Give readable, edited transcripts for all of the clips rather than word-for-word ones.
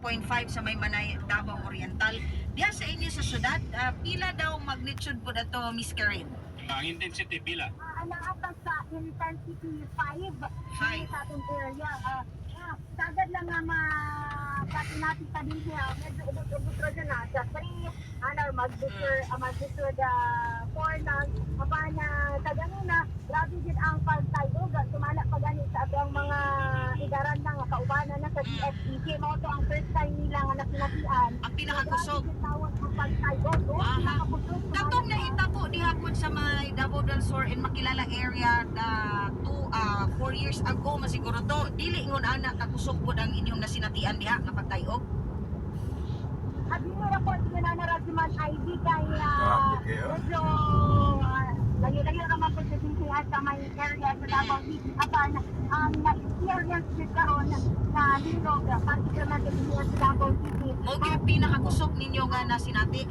6.5 sa may Manay, Davao Oriental. Diya sa inyo sa syudad, pila daw magnitude po na to, Miss Karen? Ang intensity pila? Naatas sa intensity 5 sa ating area. Sagad lang nga pati natin sa din siya, medyo ubod-ubod rin na sa 3, mag-desur 4 lang, kapanya sa ganina, grabe din ang pagtayog, sumala pa gani sa atong mga igaran ng kaubanan na sa DFDK, mo to ang first time nila nga nakinatian. Ang pinakakusog. Grabe din tawag ang pagtayog, pinakakusog. Katong nahita po di hapon sa may Davao del Sur in Makilala area na 4 years ago masiguro to, dili ngon ana kakusog po ang inyong nasinatian diha nga pagtayog. At yung report ko na narajiman ID kaya medyo layo-layo naman po sa DCS sa may area sa Davao City. Apan ang na-experience din karon na linog, particularly sa Davao City. Mo gyud pinakakusog ninyo nga nasinati.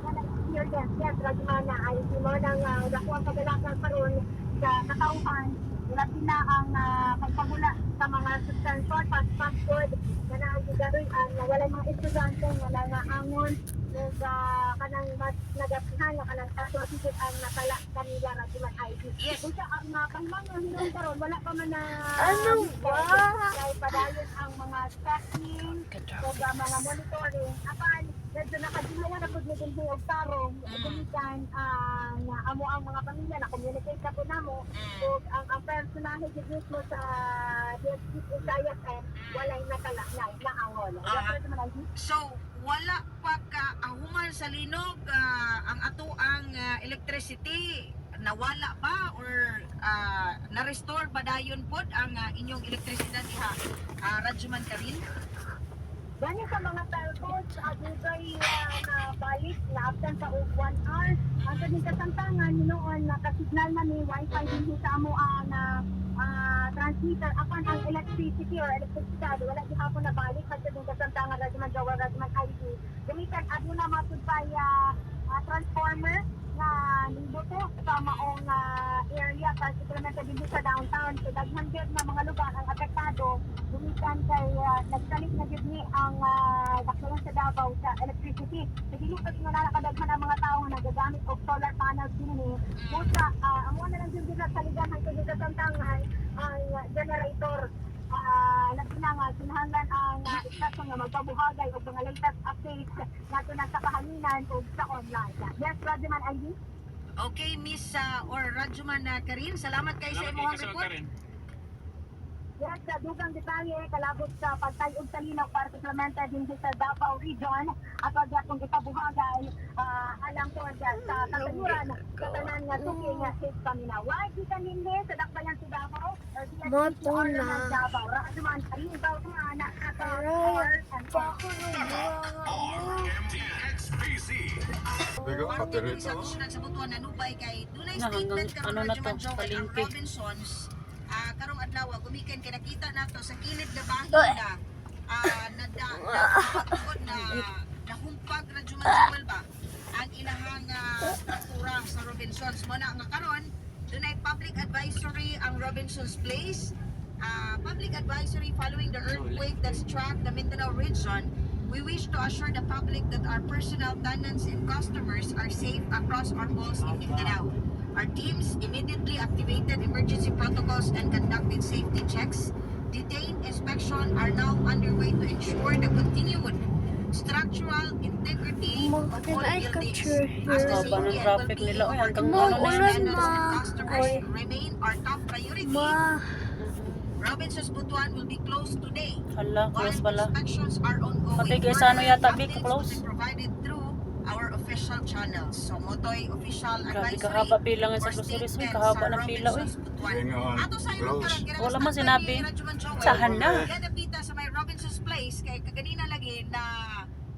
Na-experience, yes, rajiman na ID mo nang dakuang kagalakan karon sa katauhan. Labi na ang pagpagula sa mga sustansyon, fast food, na naagigaroy na wala mga estudyante, wala nga angon, kanang mas nagasihan, na kanang kaso-asikit ang nakala kanila rajiman ID. Yes. Kung siya ang pangmangan nung karon, wala pa man na Ano ba? dahil padayon ang mga checking, mga monitoring, apan medyo nakadilawan na po naging hiyog tarong, kumikan ang amo ang mga pamilya na communicate na po namo, so ang personahe din mismo sa DSP sa IFM, walay nakalaknay na angol. So wala pa ka ahuman sa linog ang ato ang electricity, nawala ba or na-restore ba dayon pod ang inyong elektrisidad diha, Rajuman Karin? Ganyan sa mga telcos, dugay na balik na absent sa 1 hour. Ang din kasamtangan, noon nakasignal na ni Wi-Fi din sa amo na transmitter. Apan ang electricity or electricidad, wala di hapon na balik. Kasi din kasamtangan, Rajuman Jawar, Rajuman ID. Gumitan, ado na matudbay transformer na libuto sa maong area, particularly dito sa downtown. So, daghan gyud na mga lugar ang apektado. Gumikan kay nagsalit na gyud ni ang dakbayan sa Davao sa electricity. So, dili pa rin nakadaghan ang mga tao na nagagamit og solar panels dinhi. Busa, amo na lang gyud sa ligahan kay dito sa tangan ang generator. Kinahanglan ang istasyon nga magpabuhagay o mga latest updates nato na sa kahanginan o sa online. Yes, Rajuman ID? Okay, Miss or Rajuman Karin, salamat kayo sa Salamat imong kayo sa report. Karen. Yes, sa dugang detalye, kalabot sa pagtayog sa linaw para implemented din sa Davao Region at wag akong ipabuhagay alang ko dyan sa katanuran sa tanan nga tuking nga safe pamina. Why di ka hindi sa dakbayan sa Davao or DSP or ng Davao? Rajuman, karin ba nga na Sa kusunan sa butuan na Nubay kay dunay Na, statement hanggang karon ano na Rajuman to, Joel ang palengke. Robinsons karong adlaw gumikan kay nakita nato sa kilid na bahin na napagod na nahumpag Rajuman Joel ba ang ilahang struktura sa Robinsons mo na nga karon dunay public advisory ang Robinsons Place. Public advisory following the earthquake that struck the Mindanao region. We wish to assure the public that our personal tenants and customers are safe across our malls in Mindanao. Our teams immediately activated emergency protocols and conducted safety checks. Detained inspection are now underway to ensure the continued structural integrity of all buildings. As the Haba ng safety and traffic well-being nila, of our hanggang tenants ano na yun. and customers remain our top priority. Robinsons Butuan will be closed today. Hala, close While pala. inspections are ongoing. Pati kay sa ano yata, Vic, Updates close. will be provided through our official channels. So, Motoy official Grabe, advisory kahaba pila nga sa or groceries, uy, statement kahaba sa ng pila, uy. Robinsons Butuan. Ngayon, Ato sa iyo close. Wala man sinabi. Sahan na. Yan napita sa may Robinsons Place kay kaganina lagi na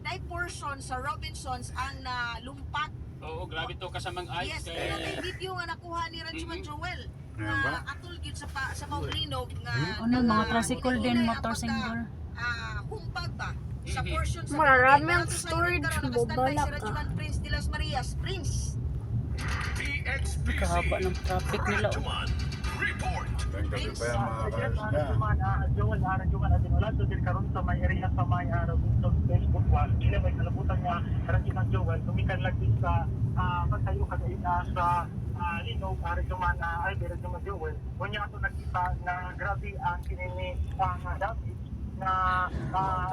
na portion sa Robinsons ang lumpat. Oo, grabe to kasamang ice. Yes, kaya may video nga nakuha ni Rajuman Joel. Ano ba? Atol gyud sa Maulinog nga Ano, mga tricycle din, motorcycle. humpag ba sa portion sa Marami ang Pero sa storage, karon nakastandby bobala si ka. Rajuman Prince de las Marias. Prince. Kahaba ng traffic nila. Oh. Ang gabi pa yung mga karas na. Joel, Rajuman, at wala to din karon sa may area sa may Robinson gikan lagi sa pagtayo kagaina sa linog ari duman ay pero duman Joel unya ato nakita na grabe ang kinini ang damage na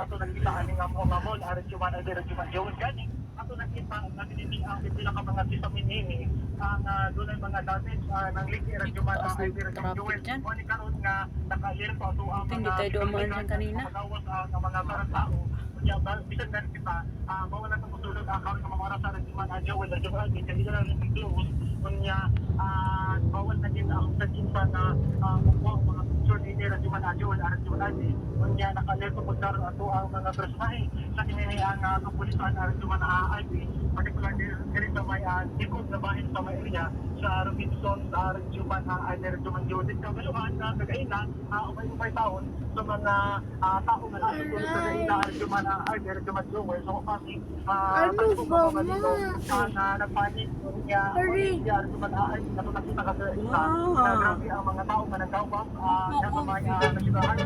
ato nakita ani nga mga mall ari duman ay pero duman Joel gani ato nakita na kinini ang pila ka mga sisamin ini ang dunay mga damage ng liki ari duman Taas ay ng pero duman Joel traffic dyan. wani karon nga naka-air pa to ang Hindi tayo dumaan dyan kanina. ang mga tao ya bisan na kita mawala na pagtulog account sa mga oras sa Rajiman Joel at Joel hindi na lang i-close kunya bawal na din ang sa na mga picture ni Rajiman Joel at Joel kunya naka-alert po sa ato ang mga personahe sa kinini ang kapulisan at Rajiman IP particular din sa may likod na bahin sa may area sa Robinson sa Rajiman Rajiman Joel dito galuhan na kagaina umay taon sa mga tao na nasa sa area Rajiman ay pero duman Joel so kasi na nagpanik niya niya duman ay nakita ka sa isa na grabe ang mga tao na nagkawang na sa mga nasirahan